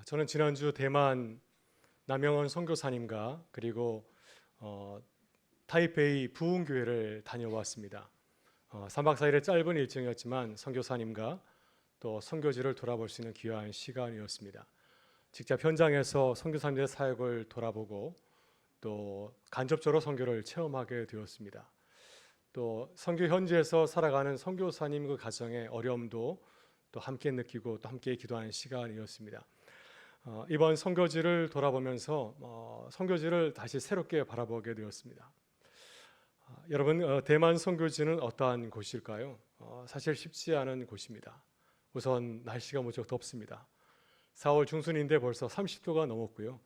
저는 지난주 대만 남영원 선교사님과 그리고 타이베이 부흥교회를 다녀왔습니다. 3박 4일의 짧은 일정이었지만 선교사님과 또 선교지를 돌아볼 수 있는 귀한 시간이었습니다. 직접 현장에서 선교사님들의 사역을 돌아보고 또 간접적으로 선교를 체험하게 되었습니다. 또 선교 현지에서 살아가는 선교사님 그 가정의 어려움도 또 함께 느끼고 또 함께 기도하는 시간이었습니다. 이번 선교지를 돌아보면서 선교지를 다시 새롭게 바라보게 되었습니다. 여러분, 대만 선교지는 어떠한 곳일까요? 사실 쉽지 않은 곳입니다. 우선 날씨가 무척 덥습니다. 4월 중순인데 벌써 30도가 넘었고요.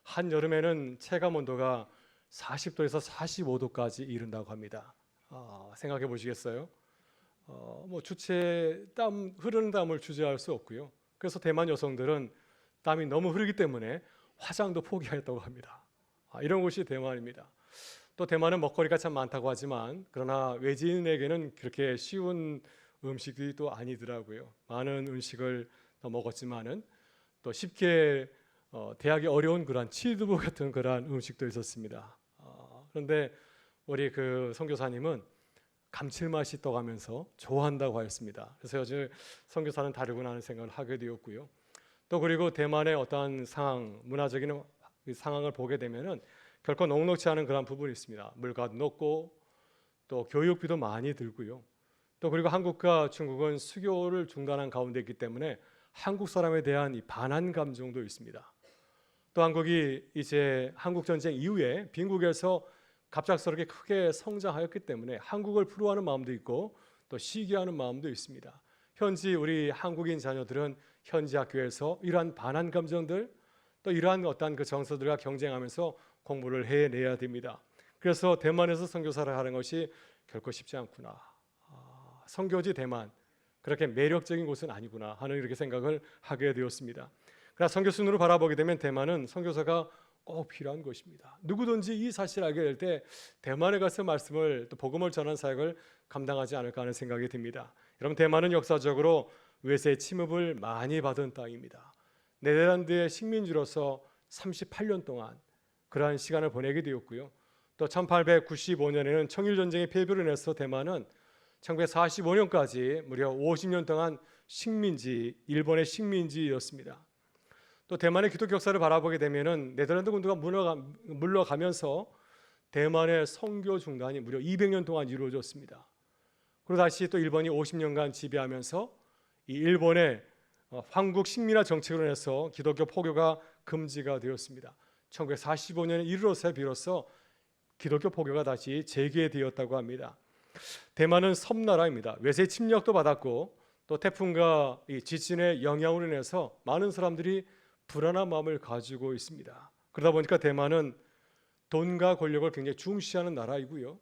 한여름에는 체감 온도가 40도에서 45도까지 이른다고 합니다. 생각해 보시겠어요? 주체에 흐르는 땀을 주저할 수 없고요. 그래서 대만 여성들은 땀이 너무 흐르기 때문에 화장도 포기했다고 합니다. 이런 곳이 대만입니다. 또 대만은 먹거리가 참 많다고 하지만 그러나 외지인에게는 그렇게 쉬운 음식이 또 아니더라고요. 많은 음식을 먹었지만은 또 쉽게 대하기 어려운 그러한 치즈볼 같은 그러한 음식도 있었습니다. 그런데 우리 그 선교사님은 감칠맛이 있다고 하면서 좋아한다고 하였습니다. 그래서 요즘 선교사는 다르구나 하는 생각을 하게 되었고요. 또 그리고 대만의 어떠한 상황, 문화적인 상황을 보게 되면은 결코 녹록지 않은 그런 부분이 있습니다. 물가도 높고 또 교육비도 많이 들고요. 또 그리고 한국과 중국은 수교를 중단한 가운데 있기 때문에 한국 사람에 대한 이 반한 감정도 있습니다. 또 한국이 이제 한국 전쟁 이후에 빈국에서 갑작스럽게 크게 성장하였기 때문에 한국을 부러워하는 마음도 있고 또 시기하는 마음도 있습니다. 현지 우리 한국인 자녀들은 현지 학교에서 이러한 반한 감정들 또 이러한 어떤 그 정서들과 경쟁하면서 공부를 해내야 됩니다. 그래서 대만에서 선교사를 하는 것이 결코 쉽지 않구나. 선교지 대만 그렇게 매력적인 곳은 아니구나 하는 이렇게 생각을 하게 되었습니다. 그러나 선교순으로 바라보게 되면 대만은 선교사가 꼭 필요한 곳입니다. 누구든지 이 사실을 알게 될 때 대만에 가서 말씀을 또 복음을 전하는 사역을 감당하지 않을까 하는 생각이 듭니다. 여러분, 대만은 역사적으로 외세 침입을 많이 받은 땅입니다. 네덜란드의 식민지로서 38년 동안 그러한 시간을 보내게 되었고요. 또 1895년에는 청일전쟁의 패배로 인해서 대만은 1945년까지 무려 50년 동안 일본의 식민지였습니다. 또 대만의 기독교 역사를 바라보게 되면은 네덜란드 군대가 물러가면서 대만의 선교 중단이 무려 200년 동안 이루어졌습니다. 그리고 다시 또 일본이 50년간 지배하면서 이 일본의 황국 식민화 정책으로 인해서 기독교 포교가 금지가 되었습니다. 1945년에 이르러서 비로소 기독교 포교가 다시 재개되었다고 합니다. 대만은 섬나라입니다. 외세 침략도 받았고 또 태풍과 이 지진의 영향으로 인해서 많은 사람들이 불안한 마음을 가지고 있습니다. 그러다 보니까 대만은 돈과 권력을 굉장히 중시하는 나라이고요.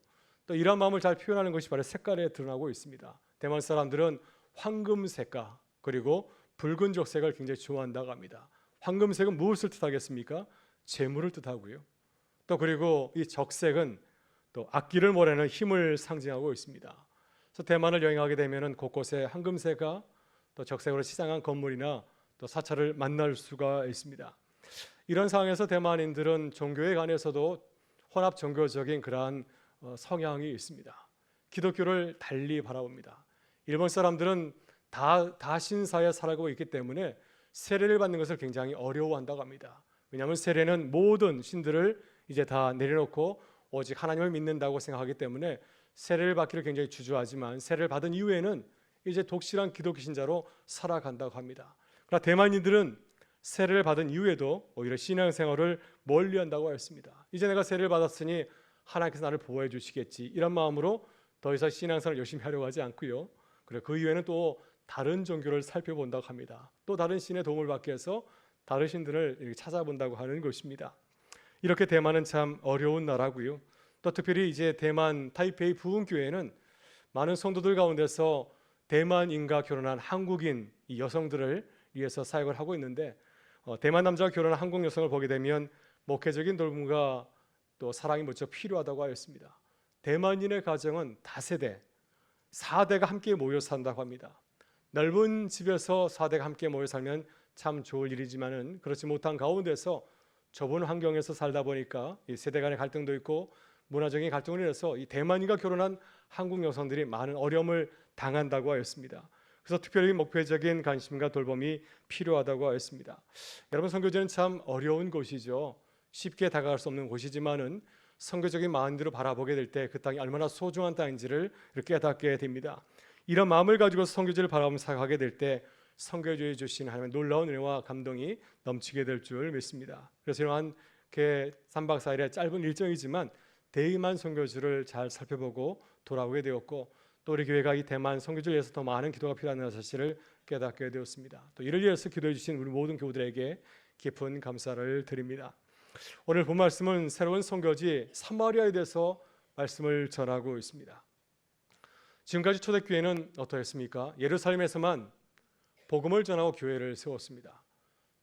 또 이러한 마음을 잘 표현하는 것이 바로 색깔에 드러나고 있습니다. 대만 사람들은 황금색과 그리고 붉은적 색을 굉장히 좋아한다고 합니다. 황금색은 무엇을 뜻하겠습니까? 재물을 뜻하고요. 또 그리고 이 적색은 또 악기를 몰아내는 힘을 상징하고 있습니다. 그래서 대만을 여행하게 되면은 곳곳에 황금색과 또 적색으로 치장한 건물이나 또 사찰을 만날 수가 있습니다. 이런 상황에서 대만인들은 종교에 관해서도 혼합 종교적인 그러한 성향이 있습니다. 기독교를 달리 바라봅니다. 일본 사람들은 다신사에 살아가고 있기 때문에 세례를 받는 것을 굉장히 어려워한다고 합니다. 왜냐하면 세례는 모든 신들을 이제 다 내려놓고 오직 하나님을 믿는다고 생각하기 때문에 세례를 받기를 굉장히 주저하지만 세례를 받은 이후에는 이제 독실한 기독교 신자로 살아간다고 합니다. 그러나 대만인들은 세례를 받은 이후에도 오히려 신앙생활을 멀리한다고 했습니다. 이제 내가 세례를 받았으니 하나님께서 나를 보호해 주시겠지 이런 마음으로 더 이상 신앙생활을 열심히 하려고 하지 않고요. 그리고 그 이후에는 또 다른 종교를 살펴본다고 합니다. 또 다른 신의 도움을 받기 위해서 다른 신들을 찾아본다고 하는 것입니다. 이렇게 대만은 참 어려운 나라고요. 또 특별히 이제 대만 타이베이 부흥교회는 많은 성도들 가운데서 대만인과 결혼한 한국인 이 여성들을 위해서 사역을 하고 있는데 대만 남자와 결혼한 한국 여성을 보게 되면 목회적인 돌봄과 또 사랑이 무척 필요하다고 하였습니다. 대만인의 가정은 다세대, 4대가 함께 모여 산다고 합니다. 넓은 집에서 4대가 함께 모여 살면 참 좋을 일이지만은 그렇지 못한 가운데서 좁은 환경에서 살다 보니까 이 세대 간의 갈등도 있고 문화적인 갈등으로 인해서 이 대만인과 결혼한 한국 여성들이 많은 어려움을 당한다고 하였습니다. 그래서 특별히 목표적인 관심과 돌봄이 필요하다고 하였습니다. 여러분, 선교제는 참 어려운 곳이죠. 쉽게 다가갈 수 없는 곳이지만은 선교적인 마음으로 바라보게 될 때 그 땅이 얼마나 소중한 땅인지를 깨닫게 됩니다. 이런 마음을 가지고 선교제를 바라보면서 가게 될 때 선교주에 주신 하나님의 놀라운 은혜와 감동이 넘치게 될 줄 믿습니다. 그래서 이러한 3박 4일의 짧은 일정이지만 대의만 선교주를 잘 살펴보고 돌아오게 되었고, 또 우리 교회가 이 대만 선교주를 위해서 더 많은 기도가 필요하다는 사실을 깨닫게 되었습니다. 또 이를 위해서 기도해 주신 우리 모든 교우들에게 깊은 감사를 드립니다. 오늘 본 말씀은 새로운 선교지 사마리아에 대해서 말씀을 전하고 있습니다. 지금까지 초대교회는 어떠했습니까? 예루살렘에서만 복음을 전하고 교회를 세웠습니다.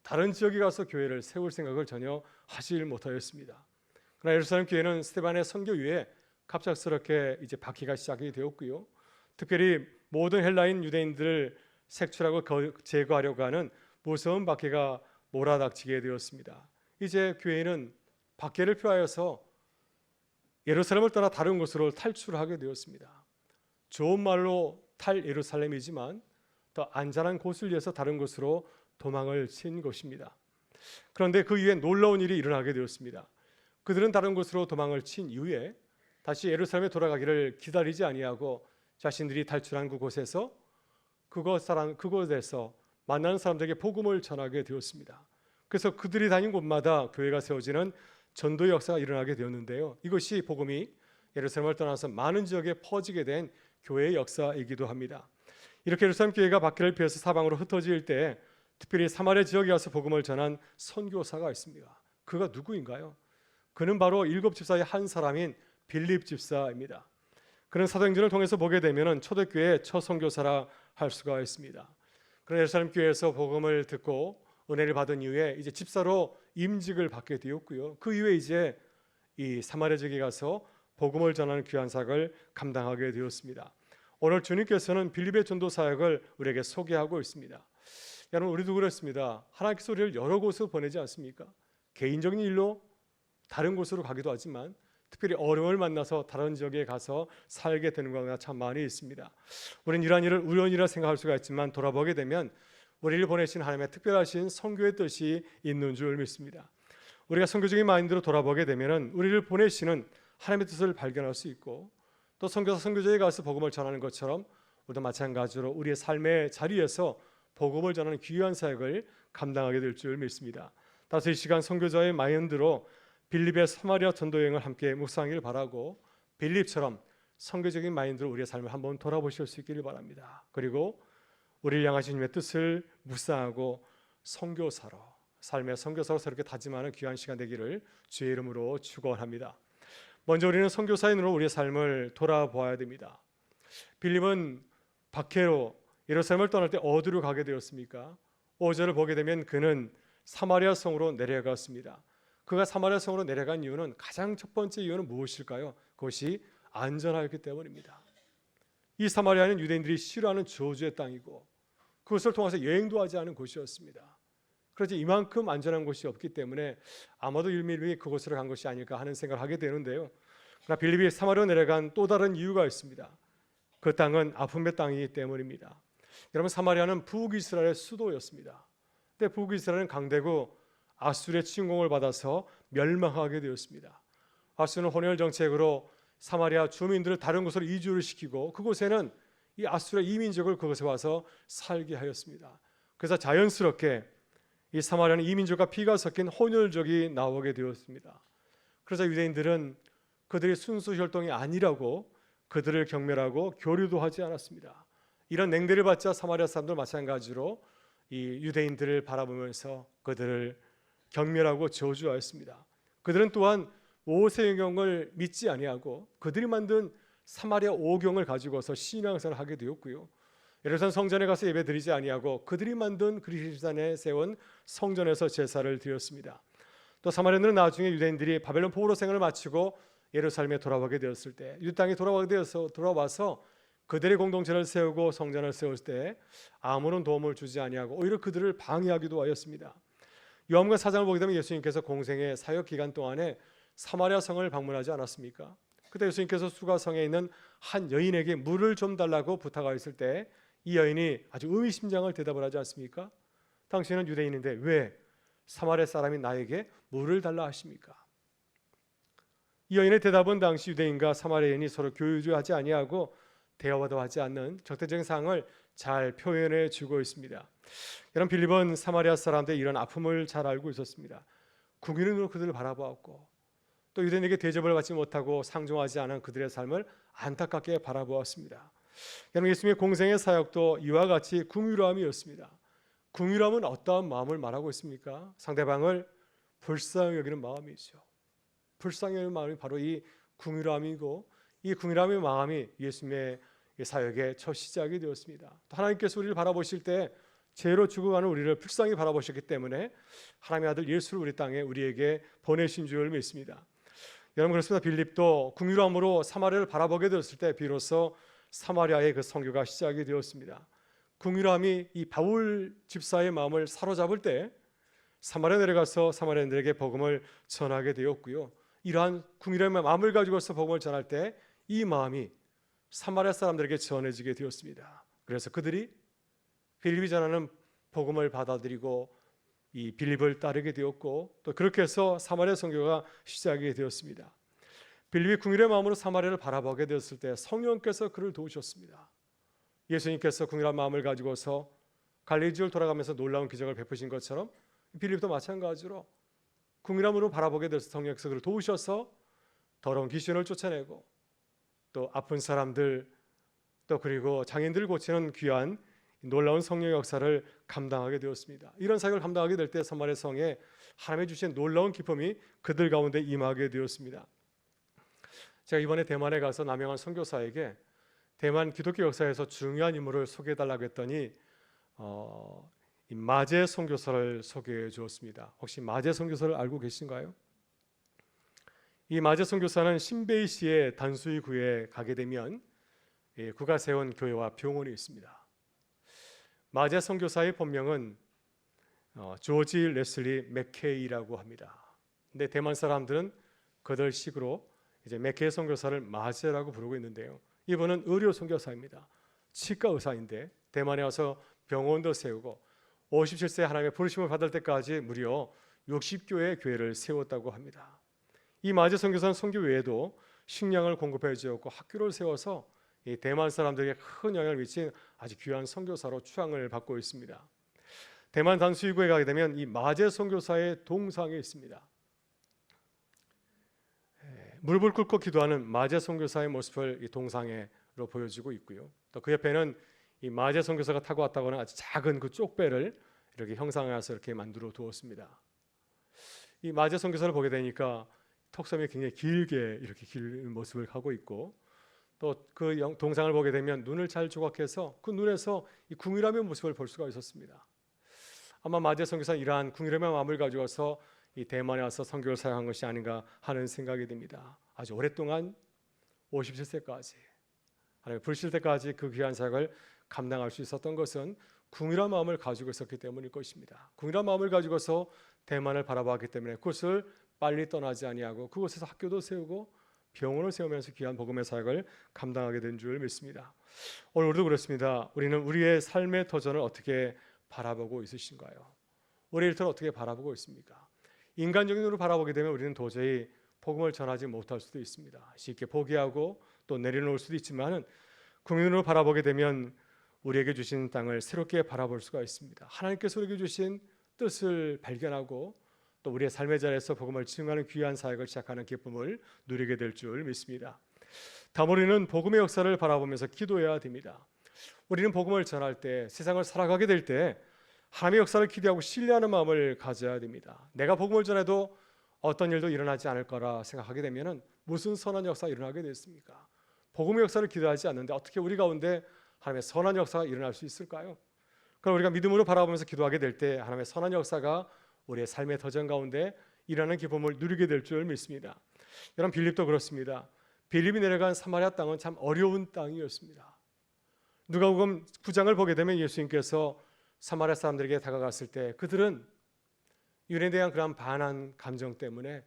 다른 지역에 가서 교회를 세울 생각을 전혀 하지 못하였습니다. 그러나 예루살렘 교회는 스데반의 선교 이후에 갑작스럽게 이제 박해가 시작이 되었고요. 특별히 모든 헬라인 유대인들을 색출하고 제거하려고 하는 무서운 박해가 몰아닥치게 되었습니다. 이제 교회는 박해를 피하여서 예루살렘을 떠나 다른 곳으로 탈출하게 되었습니다. 좋은 말로 탈 예루살렘이지만 더 안전한 곳을 위해서 다른 곳으로 도망을 친 것입니다. 그런데 그 이후에 놀라운 일이 일어나게 되었습니다. 그들은 다른 곳으로 도망을 친 이후에 다시 예루살렘에 돌아가기를 기다리지 아니하고 자신들이 탈출한 그곳에서 그곳에서 만나는 사람들에게 복음을 전하게 되었습니다. 그래서 그들이 다닌 곳마다 교회가 세워지는 전도의 역사가 일어나게 되었는데요. 이것이 복음이 예루살렘을 떠나서 많은 지역에 퍼지게 된 교회의 역사이기도 합니다. 이렇게 예루살렘 교회가 박해를 피해서 사방으로 흩어질 때 특별히 사마리아 지역에 가서 복음을 전한 선교사가 있습니다. 그가 누구인가요? 그는 바로 7 집사의 한 사람인 빌립 집사입니다. 그는 사도행전을 통해서 보게 되면 초대교회의 첫 선교사라 할 수가 있습니다. 그런 예루살렘 교회에서 복음을 듣고 은혜를 받은 이후에 이제 집사로 임직을 받게 되었고요. 그 이후에 이제 이 사마리아 지역에 가서 복음을 전하는 귀한 사역을 감당하게 되었습니다. 오늘 주님께서는 빌립의 전도 사역을 우리에게 소개하고 있습니다. 여러분, 우리도 그렇습니다. 하나님께서 우리를 여러 곳으로 보내지 않습니까? 개인적인 일로 다른 곳으로 가기도 하지만 특별히 어려움을 만나서 다른 지역에 가서 살게 되는 경우가 참 많이 있습니다. 우리는 이러한 일을 우연이라 생각할 수가 있지만 돌아보게 되면 우리를 보내신 하나님의 특별하신 선교의 뜻이 있는 줄 믿습니다. 우리가 선교적인 마인드로 돌아보게 되면 우리를 보내시는 하나님의 뜻을 발견할 수 있고, 또 선교사 선교제에 가서 복음을 전하는 것처럼 우리도 마찬가지로 우리의 삶의 자리에서 복음을 전하는 귀한 사역을 감당하게 될 줄 믿습니다. 따라서 이 시간 선교자의 마인드로 빌립의 사마리아 전도 여행을 함께 묵상하기를 바라고, 빌립처럼 선교적인 마인드로 우리의 삶을 한번 돌아보실 수 있기를 바랍니다. 그리고 우리를 향하신 주님의 뜻을 묵상하고 선교사로, 삶의 선교사로 새롭게 다짐하는 귀한 시간 되기를 주의 이름으로 축원합니다. 먼저 우리는 선교사의 눈으로 우리의 삶을 돌아보아야 됩니다. 빌립은 박해로 예루살렘을 떠날 때 어디로 가게 되었습니까? 5절을 보게 되면 그는 사마리아 성으로 내려갔습니다. 그가 사마리아 성으로 내려간 이유는, 가장 첫 번째 이유는 무엇일까요? 그것이 안전하였기 때문입니다. 이 사마리아는 유대인들이 싫어하는 저주의 땅이고 그것을 통해서 여행도 하지 않은 곳이었습니다. 그렇지 이만큼 안전한 곳이 없기 때문에 아마도 빌립이 그곳으로 간 것이 아닐까 하는 생각을 하게 되는데요. 그러나 빌립이 사마리아로 내려간 또 다른 이유가 있습니다. 그 땅은 아픔의 땅이기 때문입니다. 여러분, 사마리아는 북이스라엘의 수도였습니다. 근데 북이스라엘은 강대국 아수르의 침공을 받아서 멸망하게 되었습니다. 아수르는 혼혈 정책으로 사마리아 주민들을 다른 곳으로 이주를 시키고 그곳에는 이 아수르의 이민족을 그곳에 와서 살게 하였습니다. 그래서 자연스럽게 이 사마리아는 이민족과 피가 섞인 혼혈족이 나오게 되었습니다. 그래서 유대인들은 그들이 순수 혈통이 아니라고 그들을 경멸하고 교류도 하지 않았습니다. 이런 냉대를 받자 사마리아 사람들 마찬가지로 이 유대인들을 바라보면서 그들을 경멸하고 저주하였습니다. 그들은 또한 모세경을 믿지 아니하고 그들이 만든 사마리아 오경을 가지고서 신앙생활을 하게 되었고요. 예루살렘 성전에 가서 예배드리지 아니하고 그들이 만든 그리스도산에 세운 성전에서 제사를 드렸습니다. 또 사마리아는 나중에 유대인들이 바벨론 포로로 생활을 마치고 예루살렘에 돌아오게 되었을 때, 유대 땅에 돌아와서 그들의 공동체를 세우고 성전을 세울 때 아무런 도움을 주지 아니하고 오히려 그들을 방해하기도 하였습니다. 요한복음 4장을 보게 되면 예수님께서 공생의 사역 기간 동안에 사마리아 성을 방문하지 않았습니까? 그때 예수님께서 수가성에 있는 한 여인에게 물을 좀 달라고 부탁하였을 때 이 여인이 아주 의미심장을 대답을 하지 않습니까? 당신은 유대인인데 왜 사마리아 사람이 나에게 물을 달라 하십니까? 이 여인의 대답은 당시 유대인과 사마리아인이 서로 교류하지 아니하고 대화도 하지 않는 적대적인 상황을 잘 표현해 주고 있습니다. 여러분, 빌립은 사마리아 사람들의 이런 아픔을 잘 알고 있었습니다. 궁유의 눈으로 그들을 바라보았고 또 유대인에게 대접을 받지 못하고 상종하지 않은 그들의 삶을 안타깝게 바라보았습니다. 여러분, 예수님의 공생의 사역도 이와 같이 궁유함이었습니다. 궁유함은 어떠한 마음을 말하고 있습니까? 상대방을 불쌍히 여기는 마음이죠. 불쌍히 여기는 마음이 바로 이 궁유함이고 이 궁유함의 마음이 예수님의 사역의 첫 시작이 되었습니다. 또 하나님께서 우리를 바라보실 때 죄로 죽어가는 우리를 불쌍히 바라보셨기 때문에 하나님의 아들 예수를 우리 땅에 우리에게 보내신 줄 믿습니다. 여러분, 그렇습니다. 빌립도 궁유함으로 사마리아를 바라보게 되었을 때 비로소 사마리아의 그 선교가 시작이 되었습니다. 궁유함이 이 바울 집사의 마음을 사로잡을 때 사마리아 내려가서 사마리아인들에게 복음을 전하게 되었고요. 이러한 궁유함의 마음을 가지고서 복음을 전할 때 이 마음이 사마리아 사람들에게 전해지게 되었습니다. 그래서 그들이 빌립이 전하는 복음을 받아들이고 이 빌립을 따르게 되었고 또 그렇게 해서 사마리아 선교가 시작이 되었습니다. 빌립이 궁유의 마음으로 사마리아를 바라보게 되었을 때 성령께서 그를 도우셨습니다. 예수님께서 궁유한 마음을 가지고서 갈릴리 지역을 돌아가면서 놀라운 기적을 베푸신 것처럼 빌립도 마찬가지로 궁유함으로 바라보게 되어서 성령께서 그를 도우셔서 더러운 귀신을 쫓아내고 또 아픈 사람들 또 그리고 장애인들을 고치는 귀한 놀라운 성령의 역사를 감당하게 되었습니다. 이런 사역을 감당하게 될 때 사마리아 성에 하나님의 주신 놀라운 기쁨이 그들 가운데 임하게 되었습니다. 제가 이번에 대만에 가서 남영한 선교사에게 대만 기독교 역사에서 중요한 인물을 소개해달라고 했더니 이 마제 선교사를 소개해 주었습니다. 혹시 마제 선교사를 알고 계신가요? 이 마제 선교사는 신베이시의 단수이 구에 가게 되면 구가 세운 교회와 병원이 있습니다. 마제 선교사의 본명은 조지 레슬리 맥케이라고 합니다. 근데 대만 사람들은 그들식으로 이제 맥케이 선교사를 마제라고 부르고 있는데요. 이분은 의료 선교사입니다. 치과 의사인데 대만에 와서 병원도 세우고 57세 하나님의 부르심을 받을 때까지 무려 60교회의 교회를 세웠다고 합니다. 이 마제 선교사는 선교 외에도 식량을 공급해 주었고 학교를 세워서 이 대만 사람들에게 큰 영향을 미친 아주 귀한 선교사로 추앙을 받고 있습니다. 대만 단수이구에 가게 되면 이 마제 선교사의 동상이 있습니다. 무릎을 꿇고 기도하는 마제 선교사의 모습을 이 동상으로 보여주고 있고요. 또 그 옆에는 이 마제 선교사가 타고 왔다고 하는 아주 작은 그 쪽배를 이렇게 형상화해서 이렇게 만들어 두었습니다. 이 마제 선교사를 보게 되니까 턱섬이 굉장히 길게 이렇게 긴 모습을 하고 있고 또 그 동상을 보게 되면 눈을 잘 조각해서 그 눈에서 이 궁유함의 모습을 볼 수가 있었습니다. 아마 마제 선교사는 이러한 궁유함의 마음을 가지고서 이 대만에 와서 선교를 사용한 것이 아닌가 하는 생각이 듭니다. 아주 오랫동안 57세까지 하나님 부르실 때까지 그 귀한 사역을 감당할 수 있었던 것은 궁유한 마음을 가지고 있었기 때문일 것입니다. 궁유한 마음을 가지고서 대만을 바라보았기 때문에 그곳을 빨리 떠나지 아니하고 그곳에서 학교도 세우고 병원을 세우면서 귀한 복음의 사역을 감당하게 된 줄 믿습니다. 오늘 우리도 그렇습니다. 우리는 우리의 삶의 터전을 어떻게 바라보고 있으신가요? 우리의 일터를 어떻게 바라보고 있습니까? 인간적인 눈으로 바라보게 되면 우리는 도저히 복음을 전하지 못할 수도 있습니다. 쉽게 포기하고 또 내려놓을 수도 있지만은 궁유로 바라보게 되면 우리에게 주신 땅을 새롭게 바라볼 수가 있습니다. 하나님께서 우리에게 주신 뜻을 발견하고 또 우리의 삶의 자리에서 복음을 증거하는 귀한 사역을 시작하는 기쁨을 누리게 될 줄 믿습니다. 다음 우리는 복음의 역사를 바라보면서 기도해야 됩니다. 우리는 복음을 전할 때 세상을 살아가게 될 때 하나님의 역사를 기대하고 신뢰하는 마음을 가져야 됩니다. 내가 복음을 전해도 어떤 일도 일어나지 않을 거라 생각하게 되면 무슨 선한 역사가 일어나게 됐습니까? 복음의 역사를 기도하지 않는데 어떻게 우리 가운데 하나님의 선한 역사가 일어날 수 있을까요? 그럼 우리가 믿음으로 바라보면서 기도하게 될 때 하나님의 선한 역사가 우리의 삶의 터전 가운데 일하는 기쁨을 누리게 될 줄 믿습니다. 여러분, 빌립도 그렇습니다. 빌립이 내려간 사마리아 땅은 참 어려운 땅이었습니다. 누가복음 9장을 보게 되면 예수님께서 사마리아 사람들에게 다가갔을 때 그들은 유대인에 대한 그런 반한 감정 때문에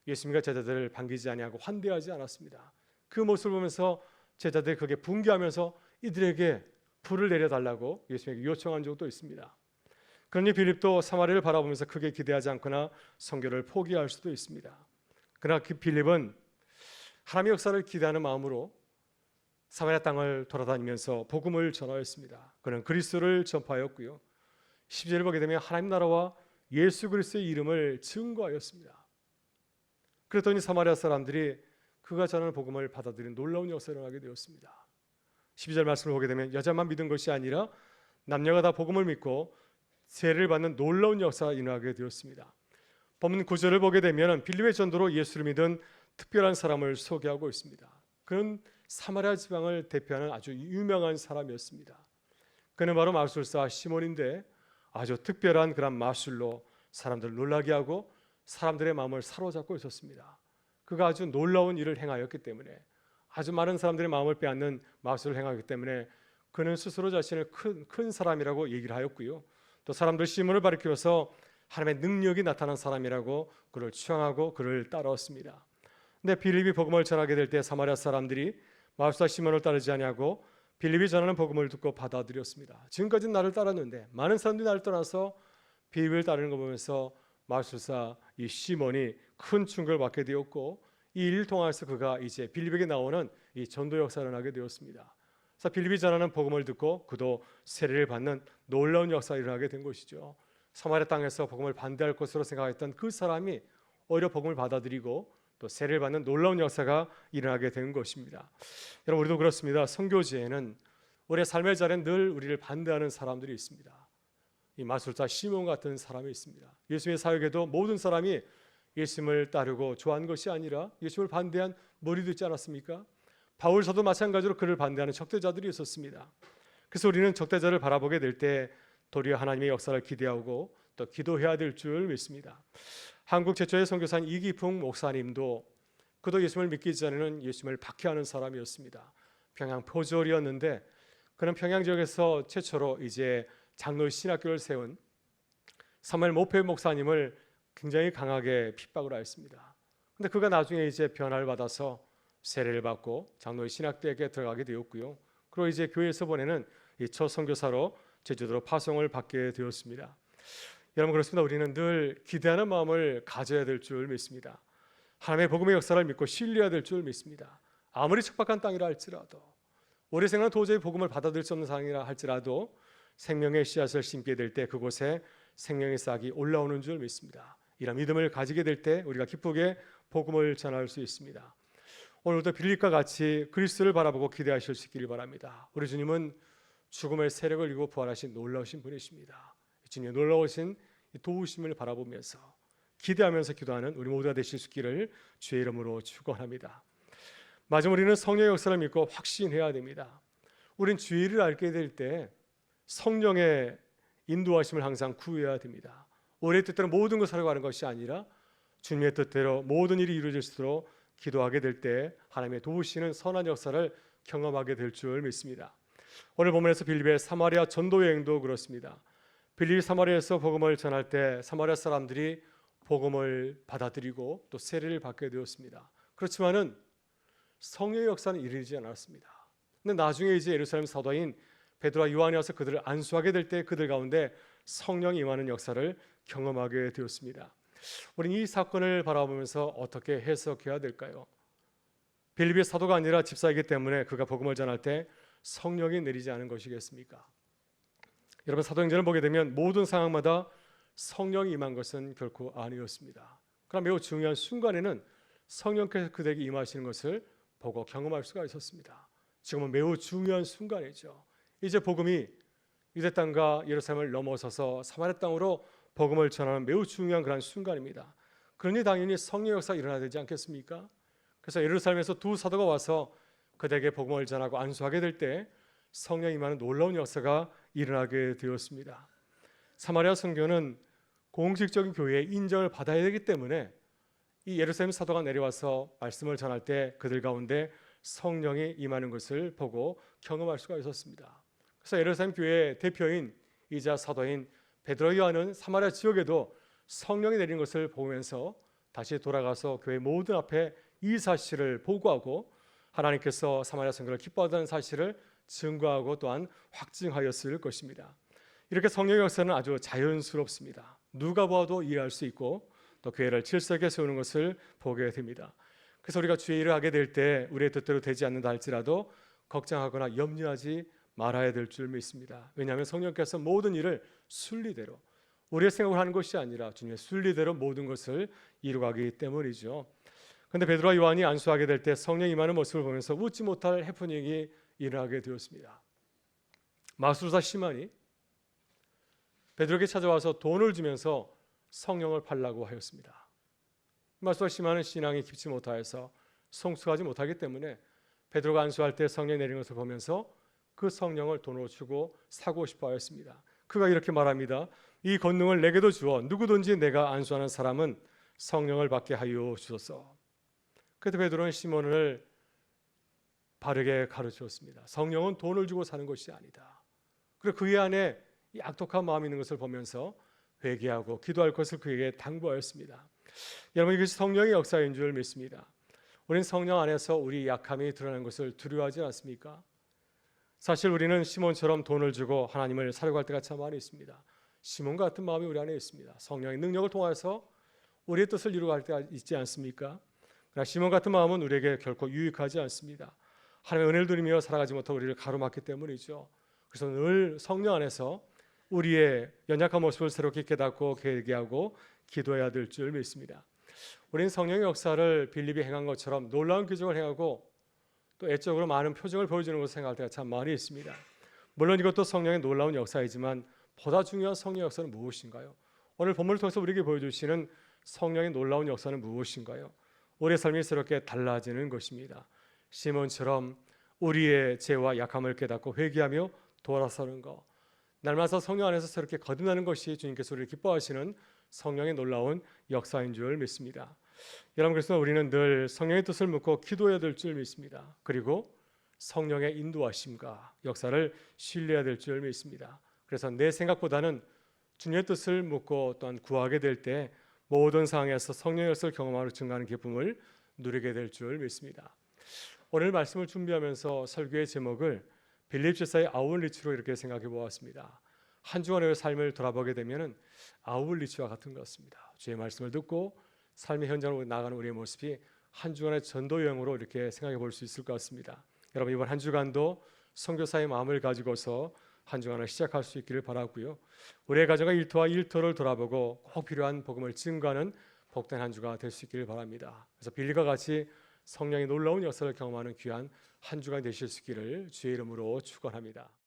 예수님과 제자들을 반기지 아니하고 환대하지 않았습니다. 그 모습을 보면서 제자들이 그게 분개하면서 이들에게 불을 내려달라고 예수님에게 요청한 적도 있습니다. 그러니 빌립도 사마리아를 바라보면서 크게 기대하지 않거나 선교를 포기할 수도 있습니다. 그러나 그 빌립은 하나님의 역사를 기대하는 마음으로 사마리아 땅을 돌아다니면서 복음을 전하였습니다. 그는 그리스도를 전파하였고요. 10절을 보게 되면 하나님 나라와 예수 그리스도의 이름을 증거하였습니다. 그랬더니 사마리아 사람들이 그가 전하는 복음을 받아들인 놀라운 역사를 일어나게 되었습니다. 12절 말씀을 보게 되면 여자만 믿은 것이 아니라 남녀가 다 복음을 믿고 세례를 받는 놀라운 역사가 일어나게 되었습니다. 본문 9절을 보게 되면 빌립의 전도로 예수를 믿은 특별한 사람을 소개하고 있습니다. 그는 사마리아 지방을 대표하는 아주 유명한 사람이었습니다. 그는 바로 마술사 시몬인데 아주 특별한 그런 마술로 사람들을 놀라게 하고 사람들의 마음을 사로잡고 있었습니다. 그가 아주 놀라운 일을 행하였기 때문에, 아주 많은 사람들의 마음을 빼앗는 마술을 행하기 때문에 그는 스스로 자신을 큰 사람이라고 얘기를 하였고요. 또 사람들 시몬을 가리켜서 하나님의 능력이 나타난 사람이라고 그를 추앙하고 그를 따라왔습니다. 근데 빌립이 복음을 전하게 될 때 사마리아 사람들이 마술사 시몬을 따르지 아니하고 빌립이 전하는 복음을 듣고 받아들였습니다. 지금까지는 나를 따랐는데 많은 사람들이 나를 떠나서 빌립을 따르는 거 보면서 마술사 이 시몬이 큰 충격을 받게 되었고, 이 일을 통해서 그가 이제 빌립에게 나오는 이 전도 역사를 일어나게 되었습니다. 그래서 빌립이 전하는 복음을 듣고 그도 세례를 받는 놀라운 역사가 일어나게 된 것이죠. 사마리아 땅에서 복음을 반대할 것으로 생각했던 그 사람이 오히려 복음을 받아들이고 또 세례를 받는 놀라운 역사가 일어나게 된 것입니다. 여러분, 우리도 그렇습니다. 선교지에는 우리의 삶의 자리에 늘 우리를 반대하는 사람들이 있습니다. 이 마술사 시몬 같은 사람이 있습니다. 예수님의 사역에도 모든 사람이 예수님을 따르고 좋아하는 것이 아니라 예수님을 반대한 무리도 있지 않았습니까? 바울서도 마찬가지로 그를 반대하는 적대자들이 있었습니다. 그래서 우리는 적대자를 바라보게 될 때 도리어 하나님의 역사를 기대하고 또 기도해야 될 줄 믿습니다. 한국 최초의 선교사인 이기풍 목사님도 그도 예수님을 믿기 전에는 예수님을 박해하는 사람이었습니다. 평양 표절이었는데 그는 평양 지역에서 최초로 이제 장로의 신학교를 세운 사무엘 모페 목사님을 굉장히 강하게 핍박을 하였습니다. 근데 그가 나중에 이제 변화를 받아서 세례를 받고 장로의 신학대에 들어가게 되었고요. 그리고 이제 교회에서 보내는 이 첫 선교사로 제주도로 파송을 받게 되었습니다. 여러분, 그렇습니다. 우리는 늘 기대하는 마음을 가져야 될 줄 믿습니다. 하나님의 복음의 역사를 믿고 신뢰해야 될 줄 믿습니다. 아무리 척박한 땅이라 할지라도, 우리 생각은 도저히 복음을 받아들일 수 없는 상황이라 할지라도 생명의 씨앗을 심게 될 때 그곳에 생명의 싹이 올라오는 줄 믿습니다. 이런 믿음을 가지게 될 때 우리가 기쁘게 복음을 전할 수 있습니다. 오늘도 빌립과 같이 그리스도를 바라보고 기대하실 수 있기를 바랍니다. 우리 주님은 죽음의 세력을 이기고 부활하신 놀라우신 분이십니다. 주님의 놀라우신 도우심을 바라보면서 기대하면서 기도하는 우리 모두가 되실 수 있기를 주의 이름으로 축원합니다. 마지막 우리는 성령의 역사를 믿고 확신해야 됩니다. 우린 주의 일을 알게 될 때 성령의 인도하심을 항상 구해야 됩니다. 우리의 뜻대로 모든 것을 하려고 하는 것이 아니라 주님의 뜻대로 모든 일이 이루어질 수 있도록 기도하게 될 때 하나님의 도우시는 선한 역사를 경험하게 될 줄 믿습니다. 오늘 본문에서 빌립의 사마리아 전도 여행도 그렇습니다. 빌립이 사마리아에서 복음을 전할 때 사마리아 사람들이 복음을 받아들이고 또 세례를 받게 되었습니다. 그렇지만은 성령의 역사는 이르지 않았습니다. 근데 나중에 이제 예루살렘 사도인 베드로와 요한이 와서 그들을 안수하게 될 때 그들 가운데 성령이 임하는 역사를 경험하게 되었습니다. 우리는 이 사건을 바라보면서 어떻게 해석해야 될까요? 빌립이 사도가 아니라 집사이기 때문에 그가 복음을 전할 때 성령이 내리지 않은 것이겠습니까? 여러분, 사도행전을 보게 되면 모든 상황마다 성령이 임한 것은 결코 아니었습니다. 그러나 매우 중요한 순간에는 성령께서 그들에게 임하시는 것을 보고 경험할 수가 있었습니다. 지금은 매우 중요한 순간이죠. 이제 복음이 유대 땅과 예루살렘을 넘어서서 사마리아 땅으로 복음을 전하는 매우 중요한 그런 순간입니다. 그러니 당연히 성령 역사가 일어나야 되지 않겠습니까? 그래서 예루살렘에서 두 사도가 와서 그들에게 복음을 전하고 안수하게 될 때 성령이 임하는 놀라운 역사가 일어나게 되었습니다. 사마리아 선교는 공식적인 교회의 인정을 받아야 되기 때문에 이 예루살렘 사도가 내려와서 말씀을 전할 때 그들 가운데 성령이 임하는 것을 보고 경험할 수가 있었습니다. 그래서 예루살렘 교회의 대표인 이자 사도인 베드로 요한은 사마리아 지역에도 성령이 내린 것을 보면서 다시 돌아가서 교회 모든 앞에 이 사실을 보고하고 하나님께서 사마리아 성교를 기뻐하다는 사실을 증거하고 또한 확증하였을 것입니다. 이렇게 성령의 역사는 아주 자연스럽습니다. 누가 봐도 이해할 수 있고 또 교회를 질서있게 세우는 것을 보게 됩니다. 그래서 우리가 주의 일을 하게 될 때 우리의 뜻대로 되지 않는다 할지라도 걱정하거나 염려하지 말아야 될 줄 믿습니다. 왜냐하면 성령께서 모든 일을 순리대로 우리의 생각을 하는 것이 아니라 주님의 순리대로 모든 것을 이루가기 때문이죠. 그런데 베드로와 요한이 안수하게 될 때 성령이 임하는 모습을 보면서 웃지 못할 해프닝이 일어나게 되었습니다. 마술사 시몬이 베드로에게 찾아와서 돈을 주면서 성령을 팔라고 하였습니다. 마술사 시몬은 신앙이 깊지 못하여서 성숙하지 못하기 때문에 베드로가 안수할 때 성령이 내린 것을 보면서 그 성령을 돈으로 주고 사고 싶어 하였습니다. 그가 이렇게 말합니다. 이 권능을 내게도 주어 누구든지 내가 안수하는 사람은 성령을 받게 하여 주소서. 그때 베드로는 시몬을 바르게 가르쳤습니다. 성령은 돈을 주고 사는 것이 아니다. 그리고 그의 안에 이 악독한 마음이 있는 것을 보면서 회개하고 기도할 것을 그에게 당부하였습니다. 여러분, 이것이 성령의 역사인 줄 믿습니다. 우리는 성령 안에서 우리 약함이 드러나는 것을 두려워하지 않습니까? 사실 우리는 시몬처럼 돈을 주고 하나님을 사려고 할 때가 참 많이 있습니다. 시몬과 같은 마음이 우리 안에 있습니다. 성령의 능력을 통해서 우리의 뜻을 이루고 할 때가 있지 않습니까? 그러나 시몬 같은 마음은 우리에게 결코 유익하지 않습니다. 하나님의 은혜를 누리며 살아가지 못하고 우리를 가로막기 때문이죠. 그래서 늘 성령 안에서 우리의 연약한 모습을 새롭게 깨닫고 회개하고 기도해야 될 줄 믿습니다. 우리는 성령의 역사를 빌립이 행한 것처럼 놀라운 기적을 행하고 또 애적으로 많은 표정을 보여주는 것을 생각할 때가 참 많이 있습니다. 물론 이것도 성령의 놀라운 역사이지만 보다 중요한 성령의 역사는 무엇인가요? 오늘 본문을 통해서 우리에게 보여주시는 성령의 놀라운 역사는 무엇인가요? 우리의 삶이 새롭게 달라지는 것입니다. 시몬처럼 우리의 죄와 약함을 깨닫고 회개하며 돌아서는 것, 날마다 성령 안에서 새롭게 거듭나는 것이 주님께서 우리를 기뻐하시는 성령의 놀라운 역사인 줄 믿습니다. 여러분, 그래서 우리는 늘 성령의 뜻을 묻고 기도해야 될 줄 믿습니다. 그리고 성령의 인도하심과 역사를 신뢰해야 될 줄 믿습니다. 그래서 내 생각보다는 주님의 뜻을 묻고 또한 구하게 될 때 모든 상황에서 성령의 역사를 경험하러 증가하는 기쁨을 누리게 될 줄 믿습니다. 오늘 말씀을 준비하면서 설교의 제목을 빌립 지사의 아울리치로 이렇게 생각해 보았습니다. 한 주간의 삶을 돌아보게 되면 아울리치와 같은 것 같습니다. 주의 말씀을 듣고 삶의 현장으로 나가는 우리의 모습이 한 주간의 전도 여행으로 이렇게 생각해 볼 수 있을 것 같습니다. 여러분, 이번 한 주간도 선교사의 마음을 가지고서 한 주간을 시작할 수 있기를 바라고요. 우리의 가정과 일터와 일터를 돌아보고 꼭 필요한 복음을 증거하는 복된 한 주가 될 수 있기를 바랍니다. 그래서 빌립과 같이 성령의 놀라운 역사를 경험하는 귀한 한 주간 되실 수 있기를 주의 이름으로 축원합니다.